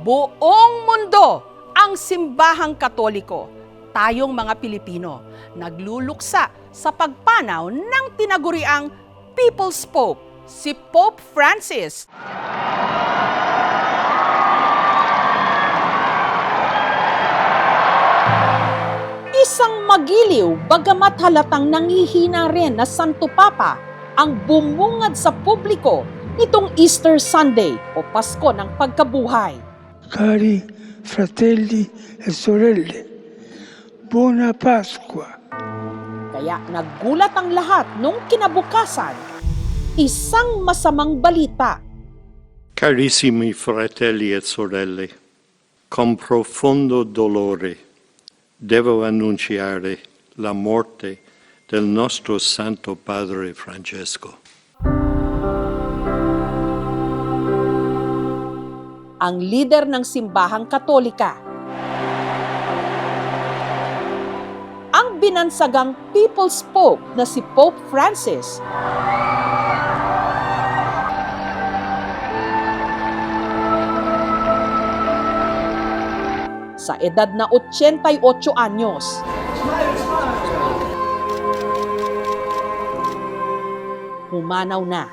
Buong mundo ang simbahang Katoliko, tayong mga Pilipino, nagluluksa sa pagpanaw ng tinaguriang People's Pope, si Pope Francis. Isang magiliw bagamat halatang nanghihina rin na Santo Papa ang bumungad sa publiko nitong Easter Sunday o Pasko ng Pagkabuhay. Cari fratelli e sorelle, buona Pasqua. Kaya naggulat ang lahat nung kinabukasan, isang masamang balita. Carissimi fratelli e sorelle, con profondo dolore devo annunciare la morte del nostro Santo Padre Francesco. Ang lider ng simbahang Katolika, ang binansagang People's Pope na si Pope Francis, sa edad na 88 anyos. Humanaw na.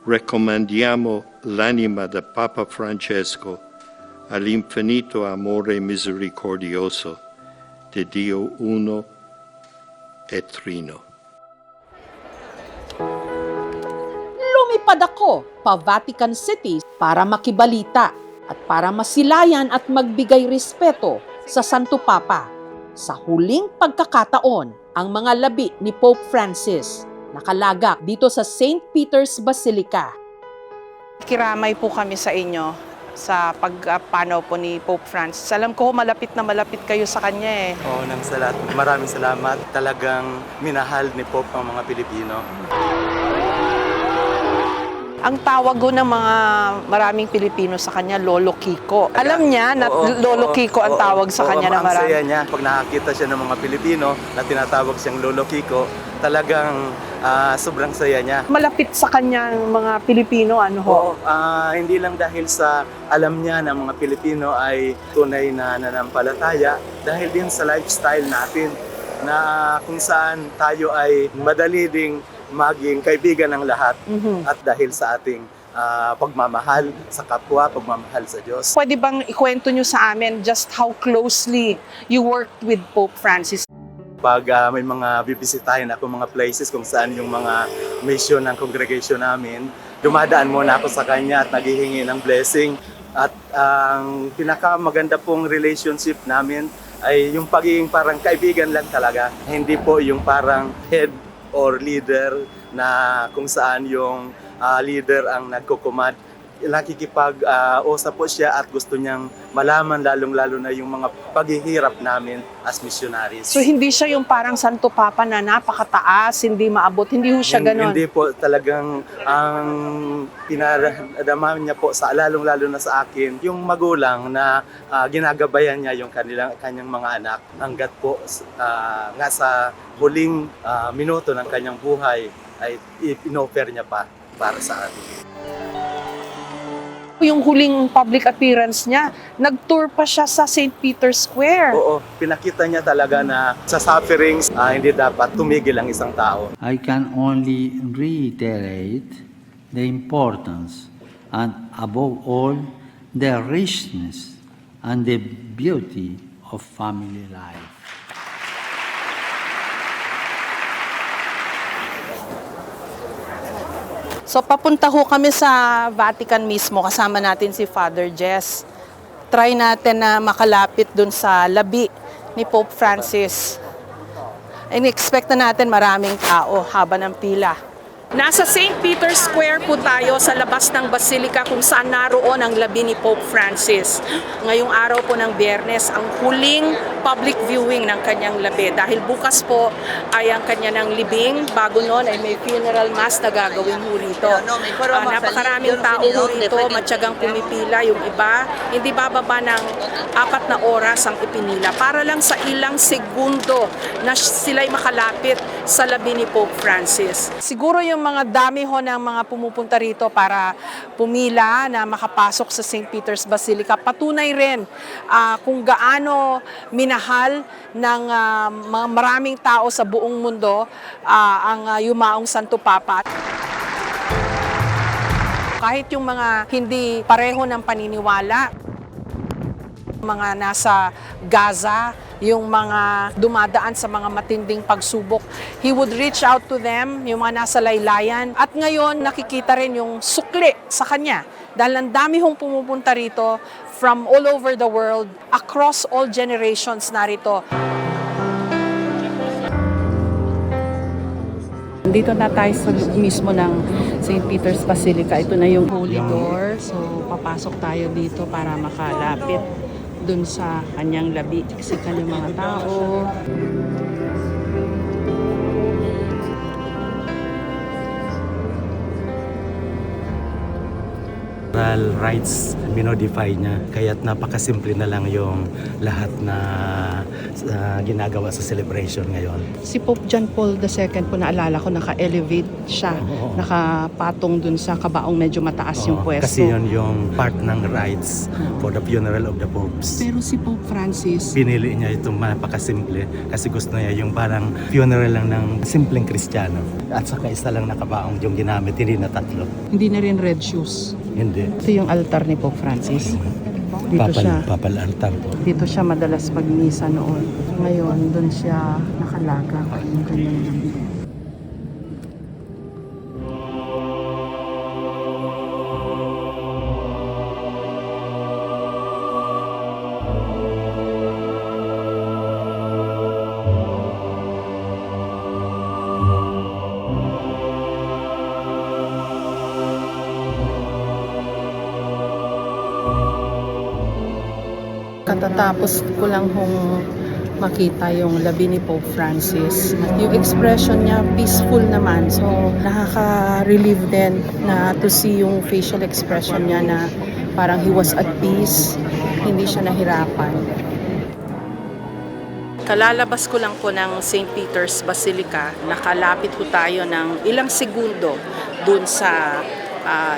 Raccomandiamo l'anima del Papa Francesco all'infinito amore misericordioso di Dio Uno e Trino. Lumipad ako pa Vatican City para makibalita at para masilayan at magbigay respeto sa Santo Papa. Sa huling pagkakataon, ang mga labi ni Pope Francis nakalagak dito sa St. Peter's Basilica. Kiramay po kami sa inyo sa pagpanaw po ni Pope Francis. Alam ko malapit na malapit kayo sa kanya eh. Oo, nang salat. Maraming salamat. Talagang minahal ni Pope ang mga Pilipino. Ang tawag ko ng mga maraming Pilipino sa kanya, Lolo Kiko. Alam niya na Lolo Kiko ang tawag sa kanya na marami. Ang saya niya. Pag nakakita siya ng mga Pilipino na tinatawag siyang Lolo Kiko, talagang sobrang saya niya. Malapit sa kanya ng mga Pilipino, ano ho? Hindi lang dahil sa alam niya na mga Pilipino ay tunay na nanampalataya, dahil din sa lifestyle natin na kung saan tayo ay madali ding maging kaibigan ng lahat at dahil sa ating pagmamahal sa kapwa, pagmamahal sa Diyos. Pwede bang ikwento nyo sa amin just how closely you worked with Pope Francis? Pag may mga bibisitahin ako, mga places kung saan yung mga mission ng congregation namin, dumadaan muna ako sa kanya at naghihingi ng blessing. At ang pinakamaganda pong relationship namin ay yung pagiging parang kaibigan lang talaga. Hindi po yung parang head or leader na kung saan yung leader ang nagkukumad. Nakikipag-usap po siya at gusto niyang malaman lalong-lalo na yung mga paghihirap namin as missionaries. So hindi siya yung parang Santo Papa na napakataas, hindi maabot, hindi ho siya ganon? Hindi po, talagang ang pinadama niya po sa lalong-lalo na sa akin, yung magulang na ginagabayan niya yung kanyang mga anak hanggat po nga sa huling minuto ng kanyang buhay ay inoffer niya pa para sa atin. Yung huling public appearance niya, nag-tour pa siya sa St. Peter's Square. Oo, pinakita niya talaga na sa sufferings, hindi dapat tumigil ang isang tao. I can only reiterate the importance and above all, the richness and the beauty of family life. So papunta ho kami sa Vatican mismo, kasama natin si Father Jess. Try natin na makalapit dun sa labi ni Pope Francis. In-expect na natin maraming tao haba ng pila. Nasa St. Peter's Square po tayo sa labas ng Basilica kung saan naroon ang labi ni Pope Francis. Ngayong araw po ng Biyernes, ang huling public viewing ng kanyang labi. Dahil bukas po ay ang kanya ng libing, bago noon ay may funeral mass na gagawin ho rito. Napakaraming tao ho rito, matyagang pumipila. Yung iba, hindi bababa ng 4 na oras ang ipinila para lang sa ilang segundo na sila'y makalapit sa labi ni Pope Francis. Siguro yung mga dami ho ng mga pumupunta rito para pumila na makapasok sa St. Peter's Basilica, patunay rin kung gaano minahal ng mga maraming tao sa buong mundo ang yumaong Santo Papa. Kahit yung mga hindi pareho ng paniniwala, mga nasa Gaza, yung mga dumadaan sa mga matinding pagsubok, he would reach out to them, yung mga nasa laylayan. At ngayon, nakikita rin yung sukli sa kanya. Dahil ang dami hong pumupunta rito from all over the world, across all generations narito. Dito na tayo sa mismo ng St. Peter's Basilica. Ito na yung holy door. So, papasok tayo dito para makalapit dun sa kanyang labi. Siksikan yung mga tao. Moral rights, minodify niya. Kaya't napakasimple na lang yung lahat na ginagawa sa celebration ngayon. Si Pope John Paul II po, naalala ko, naka-elevate siya. Oo. Nakapatong dun sa kabaong medyo mataas yung Oo, pwesto. kasi yun yung part ng rights for the funeral of the popes. Pero si Pope Francis, Pinili niya itong napakasimple kasi gusto niya yung parang funeral lang ng simpleng Kristiyano. At saka isa lang nakabaong yung ginamit, hindi na tatlo. hindi na rin red shoes. Hindi. Ito yung altar ni Pope Francis. Dito siya. Papal altar po. Dito siya madalas magmisa noon. Ngayon, doon siya nakalaga yung kanyang labi. Katatapos ko lang hong makita yung labi ni Pope Francis. Yung expression niya, peaceful naman. So, nakaka-relieve din na to see yung facial expression niya na parang he was at peace, hindi siya nahirapan. Kalalabas ko lang po ng St. Peter's Basilica, nakalapit po tayo ng ilang segundo dun sa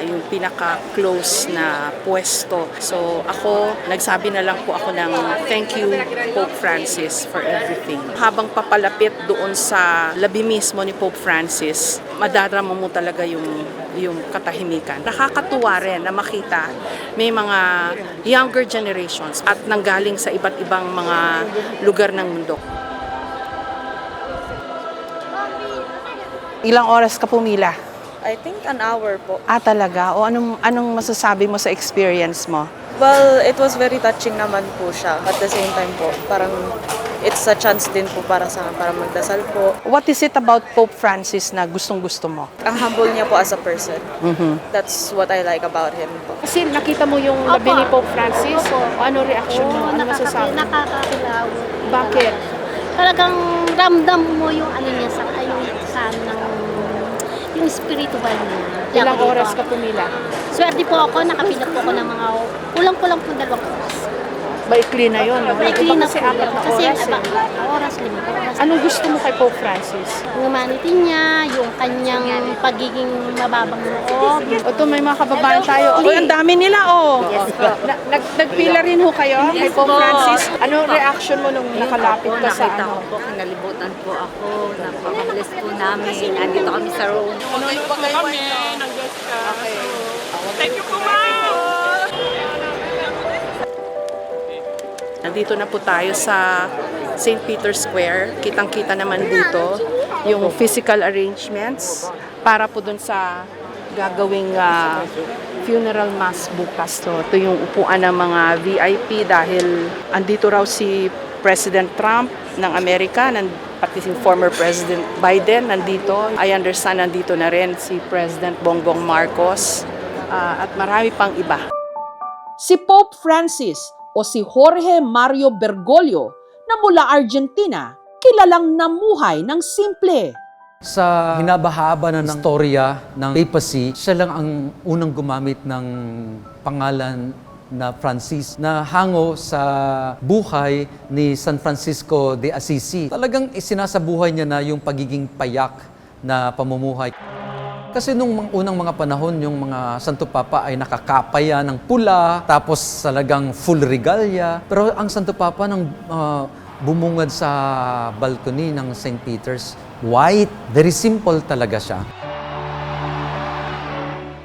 yung pinaka-close na pwesto. So ako, nagsabi na lang po ako ng thank you Pope Francis for everything. Habang papalapit doon sa labi mismo ni Pope Francis, madarama mo talaga yung katahimikan. Nakakatuwa rin na makita may mga younger generations at nanggaling sa iba't ibang mga lugar ng mundo. Ilang oras ka pumila? I think an hour po. Talaga? O anong masasabi mo sa experience mo? Well, it was very touching naman po siya. At the same time po, parang it's a chance din po para magdasal po. What is it about Pope Francis na gustong-gusto mo? Ang humble niya po as a person. That's what I like about him po. Kasi nakita mo yung labi ni Pope Francis, ano reaction mo? Ano masasabi? Nakakakilaw. Bakit? Talagang ramdam mo yung ano niya yung spiritual niya. Ilang oras ka pumila? Swerte po ako, nakapila po ako ng mga kulang-kulang po 2 oras. Maikli na yun. No? Maikli Iba na kasi po 4 yun. na Kasi oras. 5 oras, 5 oras. Anong gusto mo kay Pope Francis? Yung humanity niya, yung kanyang pagiging mababang loob. Ito may mga kababayan tayo. Uy, ang dami nila, oh. Yes po. Nagpila rin ho kayo kay Pope Francis. Anong reaction mo nung nakalapit ka sa nakita ano? ko po, kinalibutan po ako. Napaka-bless po namin. Andito kami sa Rome. Nandito na po tayo sa St. Peter's Square. Kitang-kita naman dito yung physical arrangements para po dun sa gagawing funeral mass bukas. So, ito yung upuan ng mga VIP dahil andito raw si President Trump ng Amerika, pati si former President Biden nandito. I understand nandito na rin si President Bongbong Marcos at marami pang iba. Si Pope Francis o si Jorge Mario Bergoglio na mula Argentina, kilalang namuhay ng simple. Sa hinabahaba na ng storya ng papacy, siya lang ang unang gumamit ng pangalan na Francis na hango sa buhay ni San Francisco de Assisi. Talagang isinasabuhay niya na yung pagiging payak na pamumuhay. Kasi nung unang mga panahon, yung mga Santo Papa ay nakakapaya ng pula, tapos talagang full regalia. Pero ang Santo Papa nang bumungad sa balcony ng St. Peter's, white, very simple talaga siya.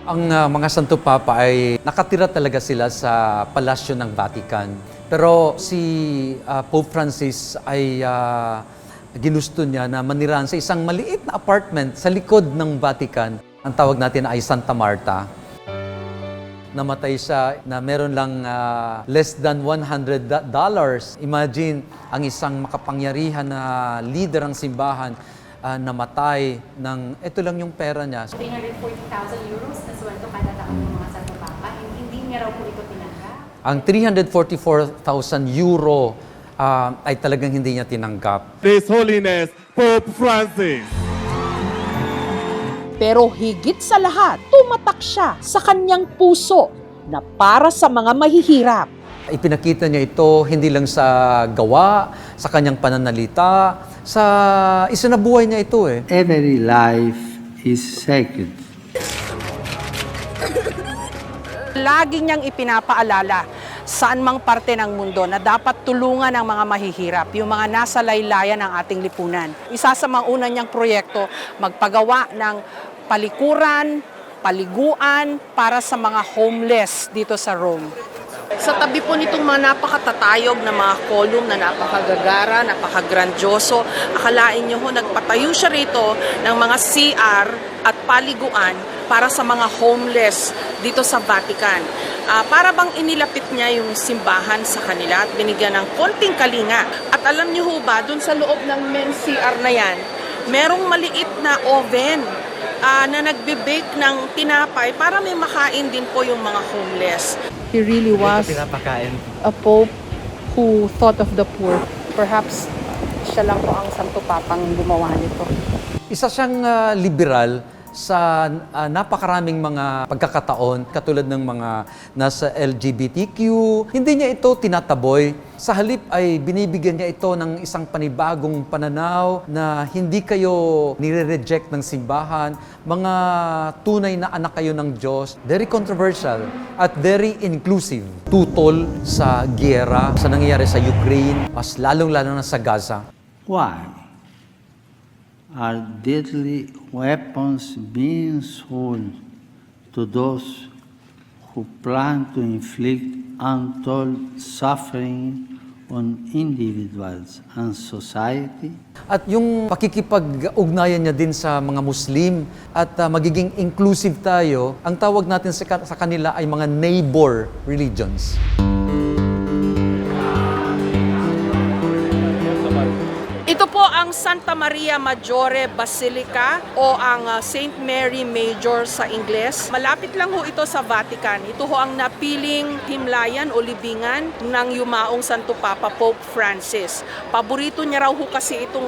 Ang mga Santo Papa ay nakatira talaga sila sa palasyo ng Vatican. Pero si Pope Francis ay ginusto niya na manirahan sa isang maliit na apartment sa likod ng Vatican. Ang tawag natin ay Santa Marta. Namatay siya na meron lang less than $100. Imagine, ang isang makapangyarihan na leader ng simbahan namatay ng, ito lang yung pera niya. 340,000 euros na sweldo kada taon ng mga Santo Papa. Hindi niya raw po ito tinanggap. Ang 344,000 euro ay talagang hindi niya tinanggap. His Holiness Pope Francis. Pero higit sa lahat, tumatak siya sa kanyang puso na para sa mga mahihirap. Ipinakita niya ito hindi lang sa gawa, sa kanyang pananalita, sa isinabuhay niya ito eh. Every life is sacred. Lagi niyang ipinapaalala saan mang parte ng mundo na dapat tulungan ang mga mahihirap, yung mga nasa laylayan ng ating lipunan. Isa sa mga una niyang proyekto, magpagawa ng palikuran, paliguan para sa mga homeless dito sa Rome. Sa tabi po nitong mga napakatatayog na mga column na napakagagara, napakagrandyoso, akalain niyo ho, nagpatayo siya rito ng mga CR at paliguan para sa mga homeless dito sa Vatican. Para bang inilapit niya yung simbahan sa kanila at binigyan ng konting kalinga. At alam niyo ho ba, dun sa loob ng men's CR na yan, merong maliit na oven na nagbe-bake ng tinapay para may makain din po yung mga homeless. He really was Pinapakain. a pope who thought of the poor. Perhaps siya lang po ang Santo Papang gumawa nito. Isa siyang liberal sa napakaraming mga pagkakataon, katulad ng mga nasa LGBTQ. Hindi niya ito tinataboy. Sa halip ay binibigyan niya ito ng isang panibagong pananaw na hindi kayo nire-reject ng simbahan. Mga tunay na anak kayo ng Diyos. Very controversial at very inclusive. Tutol sa giyera, sa nangyayari sa Ukraine, mas lalong-lalo na sa Gaza. Why are deadly weapons being sold to those who plan to inflict untold suffering on individuals and society? At yung pakikipag-ugnayan niya din sa mga Muslim at magiging inclusive tayo, ang tawag natin sa kanila ay mga neighbor religions. Ito po ang Santa Maria Maggiore Basilica o ang St. Mary Major sa Ingles. Malapit lang ho ito sa Vatican. Ito ho ang napiling himlayan o libingan ng yumaong Santo Papa Pope Francis. Paborito niya raw ho kasi itong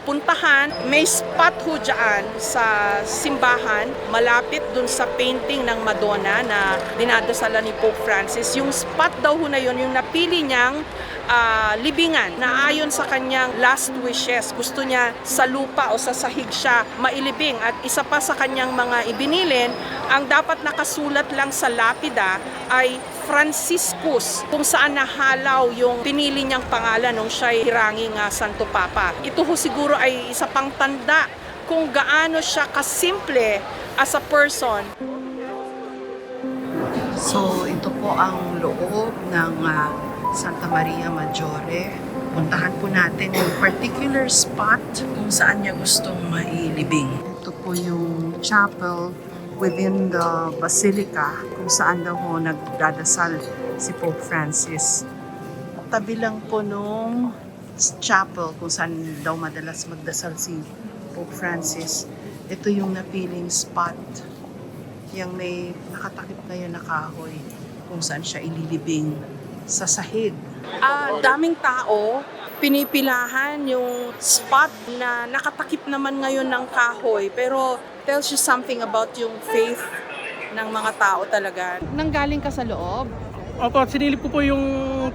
puntahan. May spot ho dyan sa simbahan, malapit dun sa painting ng Madonna na dinadasalan ni Pope Francis. Yung spot daw ho na yun, yung napili niyang libingan na ayon sa kanyang last wishes. Gusto niya sa lupa o sa sahig siya mailibing. At isa pa sa kanyang mga ibinilin, ang dapat nakasulat lang sa lapida ay Franciscus, kung saan nahalaw yung pinili niyang pangalan nung siya'y hiranging Santo Papa. Ito ho siguro ay isa pang tanda kung gaano siya kasimple as a person. So ito po ang loob ng Santa Maria Maggiore. Puntahan po natin yung particular spot kung saan niya gustong mailibing. Ito po yung chapel within the basilica kung saan daw ho nagdadasal si Pope Francis. Tabi lang po nung chapel kung saan daw madalas magdasal si Pope Francis. Ito yung napiling spot. Yung may nakatakip na yun na kahoy kung saan siya ililibing sa sahig. Daming tao, pinipilahan yung spot na nakatakip naman ngayon ng kahoy, pero tells you something about yung faith ng mga tao talaga. Nanggaling ka sa loob? Opo, sinilip ko po yung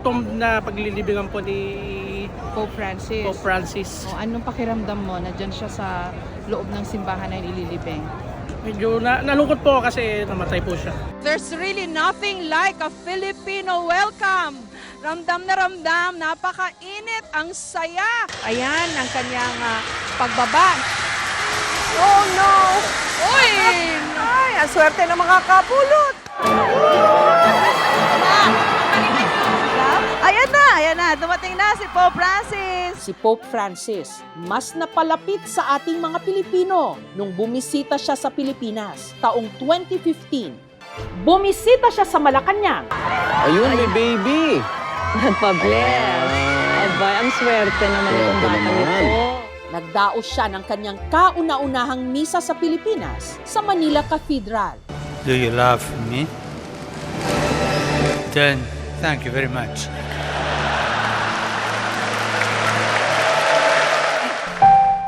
tomb na paglilibingan po ni Pope Francis. Pope Francis. O, anong pakiramdam mo na dyan siya sa loob ng simbahan na ililibing? Medyo nalungkot po kasi namatay po siya. There's really nothing like a Filipino welcome. Ramdam na ramdam, napakainit, ang saya. Ayan, ang kanyang pagbaba. Oh no! Uy! Ay, ang swerte ng mga kapulot. Ayan na, dumating na si Pope Francis. Si Pope Francis, mas napalapit sa ating mga Pilipino nung bumisita siya sa Pilipinas taong 2015. Bumisita siya sa Malacanang. Ayun, may baby! Nagpa-bless. Abay, ang swerte naman itong bata nito. Nagdaos siya ng kanyang kauna-unahang misa sa Pilipinas sa Manila Cathedral. Do you love me? Then, thank you very much.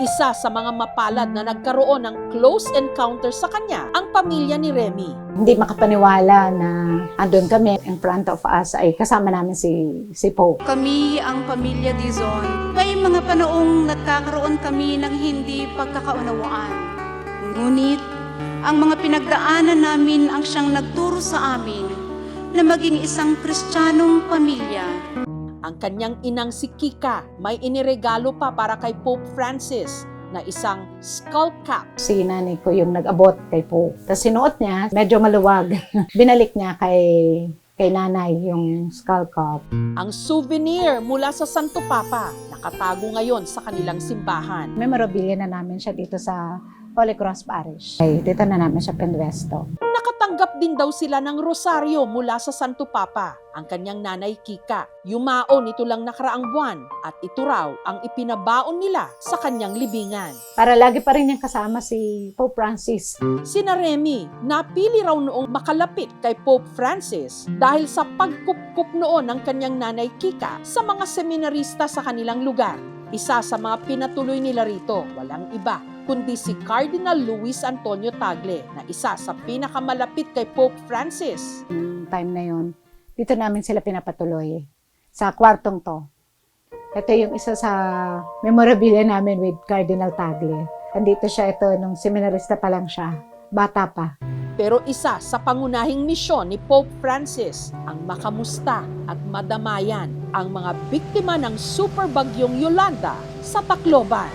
Isa sa mga mapalad na nagkaroon ng close encounter sa kanya ang pamilya ni Remy. Hindi makapaniwala na andun kami in front of us ay kasama namin si Pope. Kami ang pamilya Dizon. May mga panoong nagkakaroon kami ng hindi pagkakaunawaan. Ngunit ang mga pinagdaanan namin ang siyang nagturo sa amin na maging isang Kristiyanong pamilya. Ang kanyang inang si Kika may iniregalo pa para kay Pope Francis na isang skull cap. Si nanay ko yung nag-abot kay Pope. Tapos sinuot niya, medyo maluwag. Binalik niya kay nanay yung skull cap. Ang souvenir mula sa Santo Papa, nakatago ngayon sa kanilang simbahan. Memorabilia na namin siya dito sa Holy Cross Parish. Ay, dito na namin siya pinwesto. Nakatanggap din daw sila ng rosaryo mula sa Santo Papa. Ang kanyang nanay Kika, yumaon ito lang nakaraang buwan at ito raw ang ipinabaon nila sa kanyang libingan. Para lagi pa rin niyang kasama si Pope Francis. Sina Remy, napili raw noong makalapit kay Pope Francis dahil sa pagkupkup noon ng kanyang nanay Kika sa mga seminarista sa kanilang lugar. Isa sa mga pinatuloy nila rito, walang iba, kundi si Cardinal Luis Antonio Tagle na isa sa pinakamalapit kay Pope Francis. Time na yon, dito namin sila pinapatuloy sa kwartong to. Ito yung isa sa memorabilia namin with Cardinal Tagle. Andito siya, ito nung seminarista pa lang siya, bata pa. Pero isa sa pangunahing misyon ni Pope Francis ang makamusta at madamayan ang mga biktima ng super bagyong Yolanda sa Tacloban.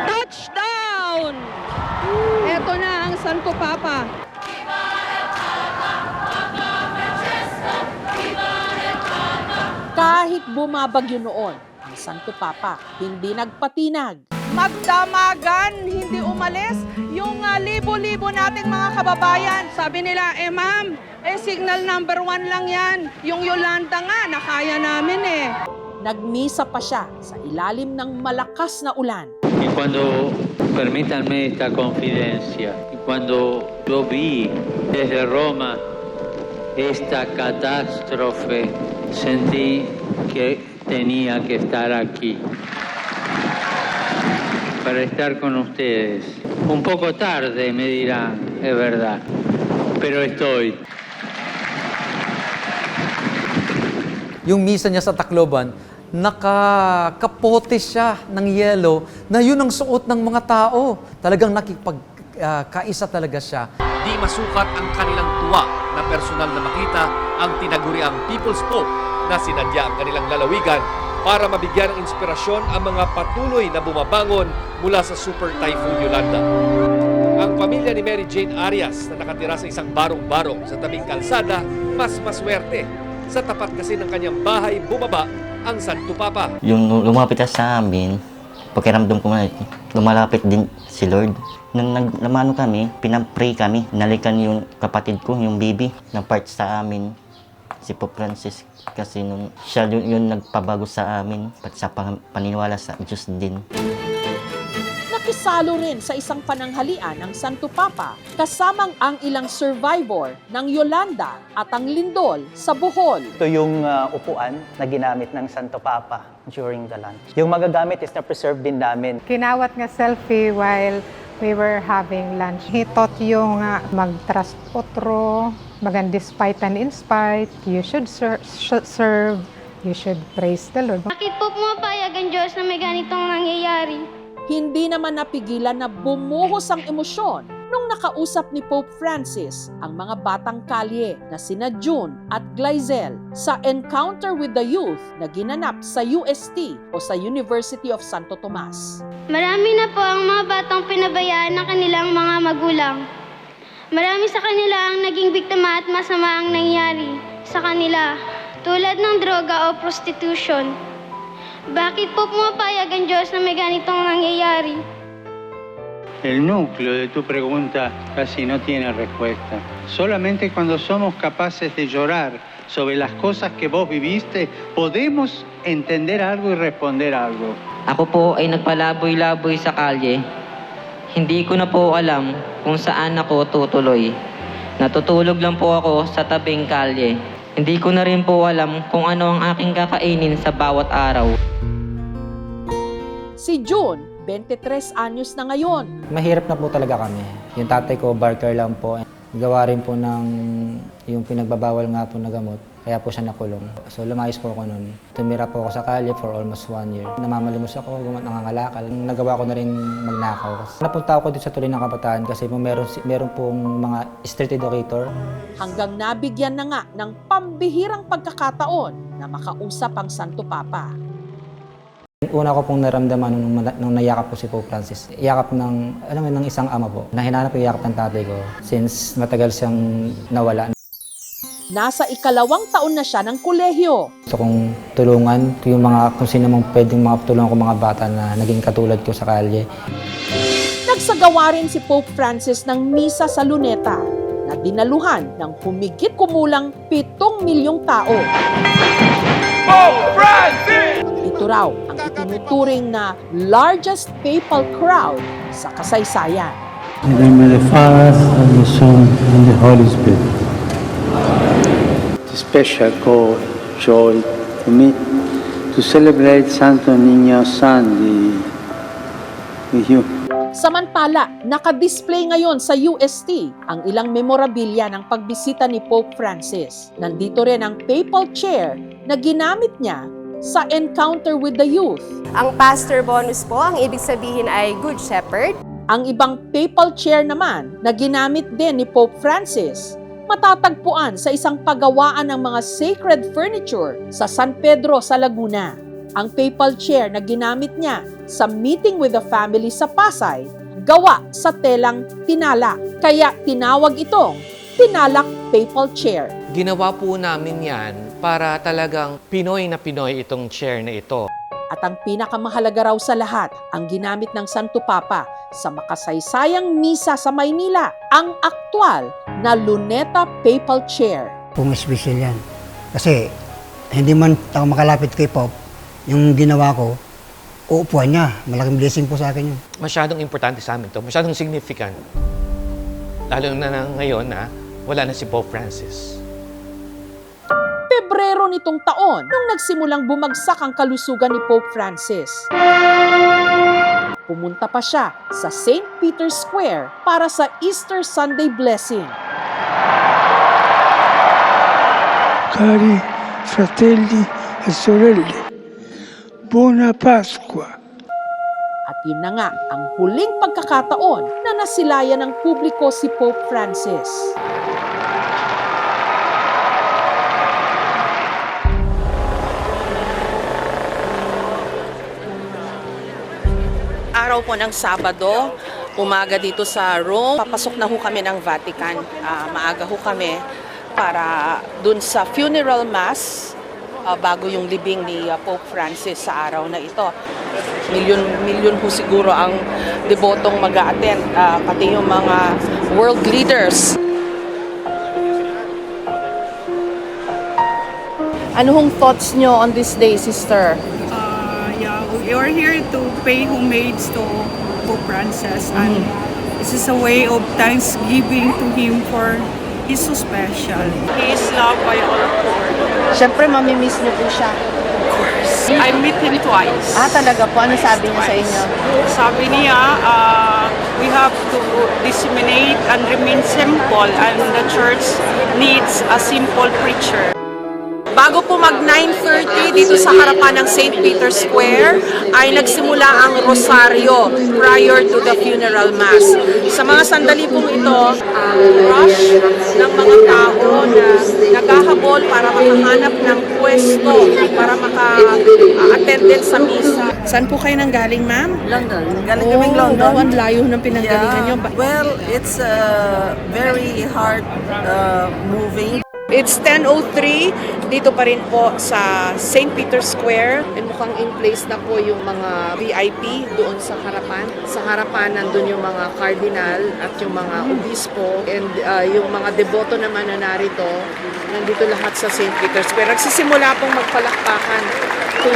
Touchdown! Ito na ang Santo Papa. Kahit bumabagyo noon, ang Santo Papa hindi nagpatinag. Magdamagan, hindi umalis yung libo-libo nating mga kababayan. Sabi nila, ma'am, signal number 1 lang yan. Yung Yolanda nga, nakaya namin Nagmisa pa siya sa ilalim ng malakas na ulan. Y cuando, permítanme esta confidencia, y cuando yo vi desde Roma esta catástrofe, sentí que tenía que estar aquí para estar con ustedes. Un poco tarde, me dirán, es verdad, pero estoy. Yung misa niya sa Tacloban, nakakapote siya ng yelo na yun ang suot ng mga tao. Talagang nakipagkaisa talaga siya. Di masukat ang kanilang tuwa na personal na makita ang tinaguriang People's Pope na sinadya ang kanilang lalawigan para mabigyan ng inspirasyon ang mga patuloy na bumabangon mula sa Super Typhoon Yolanda. Ang pamilya ni Mary Jane Arias na nakatira sa isang barong-barong sa tabing kalsada, mas maswerte. Sa tapat kasi ng kanyang bahay, bumaba ang Santo Papa. Yung lumapit sa amin, pakiramdam ko na lumalapit din si Lord. Nung naglamano kami, pinapray kami. Nalikan yung kapatid ko, yung baby, na part sa amin, si Pope Francis. Kasi nung siya yun nagpabago sa amin, pati sa paniniwala sa Diyos din. Nakisalo rin sa isang pananghalian ng Santo Papa kasamang ang ilang survivor ng Yolanda at ang lindol sa Bohol. Ito yung upuan na ginamit ng Santo Papa during the lunch. Yung magagamit is na-preserve din namin. Kinawat nga selfie while we were having lunch. He taught yung mag-trust otro, Bagan despite and in spite, you should serve, you should praise the Lord. Bakit po pumapayag ang Diyos na may ganitong nangyayari? Hindi naman napigilan na bumuhos ang emosyon nung nakausap ni Pope Francis ang mga batang kalye na sina June at Glyzel sa Encounter with the Youth na ginanap sa UST o sa University of Santo Tomas. Marami na po ang mga batang pinabayaan ng kanilang mga magulang. Marami sa kanila ang naging biktima at masama ang nangyari sa kanila, tulad ng droga o prostitution. Bakit po pumapayag ang Diyos na may ganitong nangyayari? El núcleo de tu pregunta casi no tiene respuesta. Solamente cuando somos capaces de llorar sobre las cosas que vos viviste, podemos entender algo y responder algo. Ako po ay nagpalaboy-laboy sa kalye. Hindi ko na po alam kung saan ako tutuloy. Natutulog lang po ako sa tabing kalye. Hindi ko na rin po alam kung ano ang aking kakainin sa bawat araw. Si June, 23 anyos na ngayon. Mahirap na po talaga kami. Yung tatay ko, barker lang po. Gawa rin po ng yung pinagbabawal nga po na gamot. Kaya po siya nakulong. So lumayos po ako noon. Tumira po ako sa kalye for almost 1 year. Namamalimos ako, nangangalakal. Nagawa ko na rin magnakaw. Napunta ako dito sa Tuloy ng Kabataan kasi meron pong mga street educator. Hanggang nabigyan na nga ng pambihirang pagkakataon na makausap ang Santo Papa. Una ko pong naramdaman nung nayakap ko si Pope Francis. Iyakap ng isang ama po. Nahinanap ko iyakap ng tatay ko since matagal siyang nawala. Nasa 2nd taon na siya ng kolehiyo. Gusto kong tulungan kung sino mang pwedeng makatulungan ko mga bata na naging katulad ko sa kalye. Nagsagawa rin si Pope Francis ng misa sa Luneta na dinaluhan ng humigit kumulang 7 milyong tao. Pope Francis! Ito raw ang itinuturing na largest papal crowd sa kasaysayan. In the name of the Father, and the Son, and the Holy Spirit. It's a special joy to me to celebrate Santo Niño Sunday with you. Samantala, naka-display ngayon sa UST ang ilang memorabilia ng pagbisita ni Pope Francis. Nandito rin ang papal chair na ginamit niya sa Encounter with the Youth. Ang pastor bonus po, ang ibig sabihin ay Good Shepherd. Ang ibang papal chair naman na ginamit din ni Pope Francis, matatagpuan sa isang pagawaan ng mga sacred furniture sa San Pedro sa Laguna. Ang papal chair na ginamit niya sa meeting with the family sa Pasay, gawa sa telang tinalak. Kaya tinawag itong tinalak papal chair. Ginawa po namin yan para talagang Pinoy na Pinoy itong chair na ito. At ang pinakamahalaga raw sa lahat, ang ginamit ng Santo Papa sa makasaysayang misa sa Maynila, ang aktwal na Luneta Papal Chair. Kung special yan. Kasi hindi man ako makalapit kay Pope, yung ginawa ko, uupuan niya. Malaking blessing po sa akin yun. Masyadong importante sa amin to, masyadong significant. Lalo na ngayon na wala na si Pope Francis. Pebrero nitong taon, nung nagsimulang bumagsak ang kalusugan ni Pope Francis. Pumunta pa siya sa St. Peter's Square para sa Easter Sunday blessing. Cari fratelli e sorelle, buona Pasqua. At yun na nga ang huling pagkakataon na nasilayan ng publiko si Pope Francis. Araw po ng Sabado, umaga dito sa Rome. Papasok na ho kami ng Vatican. Maaga ho kami para dun sa funeral mass bago yung libing ni Pope Francis sa araw na ito. Milyon ho siguro ang debotong mag-a-attend, pati yung mga world leaders. Ano hong thoughts nyo on this day, sister? We are here to pay homage to Pope Francis, and this is a way of thanksgiving to him for he's so special. He is loved by all of us. Siyempre, mamimiss niyo po siya. Of course. I met him twice. Talaga po? Ano sabi niya sa inyo? Sabi niya, we have to disseminate and remain simple, and the church needs a simple preacher. Bago po mag 9:30 dito sa harapan ng St. Peter's Square ay nagsimula ang rosaryo prior to the funeral mass. Sa mga sandali pong ito, rush ng mga tao na naghahabol para makahanap ng pwesto para maka-attend din sa misa. Saan po kayo nanggaling, ma'am? London. Galing kaming London. Ang layo ng pinanggalingan nyo. Well, it's very hard moving. It's 10:03, dito pa rin po sa St. Peter's Square. And mukhang in place na po yung mga VIP doon sa harapan. Sa harapan nandun yung mga cardinal at yung mga obispo. And yung mga deboto naman na narito, nandito lahat sa St. Peter's Square. Nagsisimula pong magpalakpakan to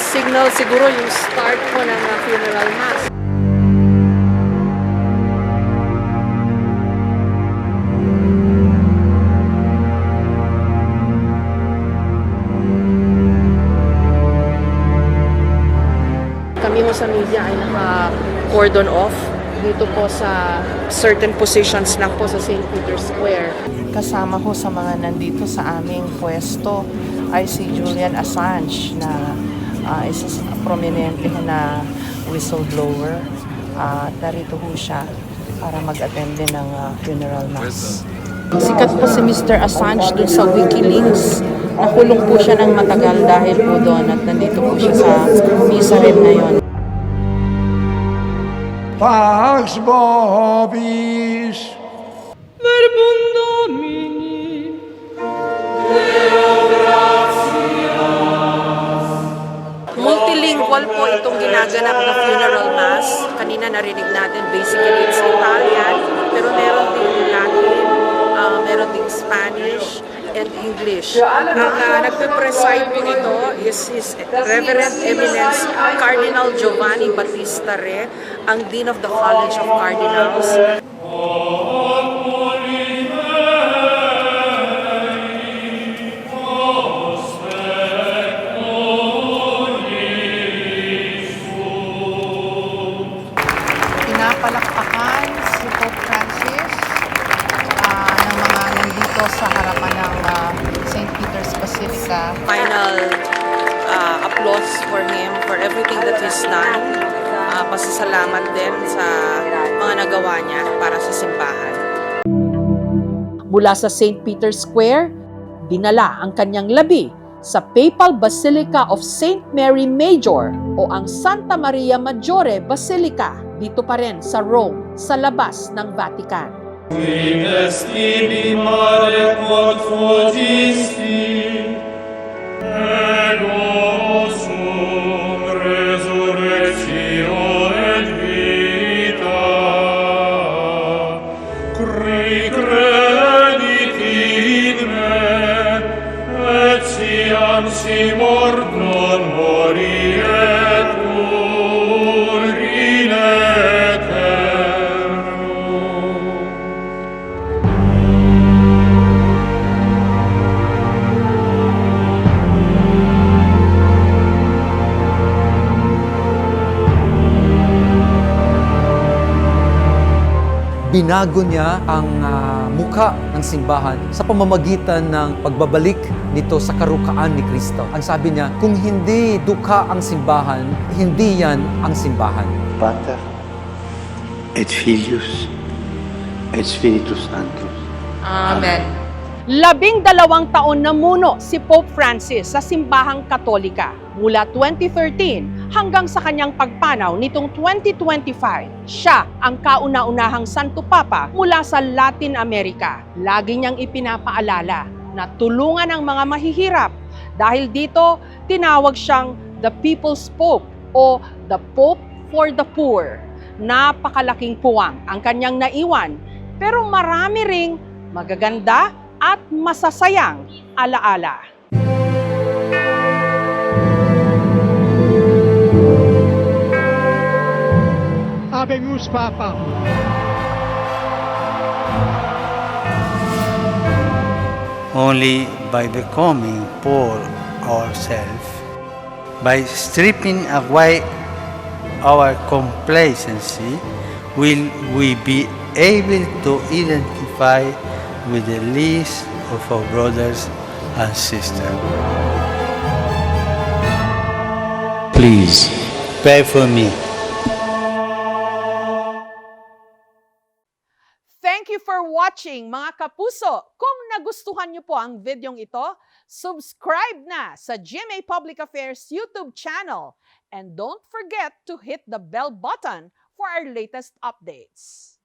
signal siguro yung start po ng funeral mass. Kami ho sa media ay naka-cordon off dito po sa certain positions lang po sa St. Peter's Square. Kasama ko sa mga nandito sa aming pwesto ay si Julian Assange na isa sa prominente na whistleblower. Narito ho siya para mag-attend din ng funeral mass. Sikat po si Mr. Assange dun sa WikiLeaks. Nakulong po siya ng matagal dahil po doon at nandito po siya sa misa rin ngayon. Pax vobis. Verbum Domini. Multilingual po itong ginaganap na funeral mass. Kanina narinig natin, basically it's Italian, pero meron din Latin, meron din Spanish, and English. Ang nagpe-preside po ito is His Reverend Eminence Cardinal Giovanni Battista Re, ang Dean of the College of Cardinals. Pinapalakpakan si Pope Francis ng mga nandito sa harapan ng St. Peter's Basilica. Final applause for him for everything that he's done. Pasasalamat din sa mga nagawa niya para sa simbahan. Mula sa St. Peter's Square, dinala ang kanyang labi sa Papal Basilica of St. Mary Major o ang Santa Maria Maggiore Basilica dito pa rin sa Rome, sa labas ng Vatican. Binago niya ang mukha ng simbahan sa pamamagitan ng pagbabalik nito sa karukaan ni Kristo. Ang sabi niya, kung hindi dukha ang simbahan, hindi yan ang simbahan. Pater, et Filius, et Spiritus Sanctus. Amen. 12 taon na muno si Pope Francis sa simbahang Katolika mula 2013 hanggang sa kanyang pagpanaw nitong 2025. Siya ang kauna-unahang Santo Papa mula sa Latin America. Lagi niyang ipinapaalala na tulungan ang mga mahihirap. Dahil dito, tinawag siyang the People's Pope o the Pope for the Poor. Napakalaking puwang ang kanyang naiwan, pero marami ring magaganda at masasayang alaala. Habemus Papa. Only by becoming poor ourselves, by stripping away our complacency, will we be able to identify with the list of our brothers and sisters. Please pray for me. Thank you for watching, mga kapuso. Kung nagustuhan niyo po ang videong ito, subscribe na sa GMA Public Affairs YouTube channel. And don't forget to hit the bell button for our latest updates.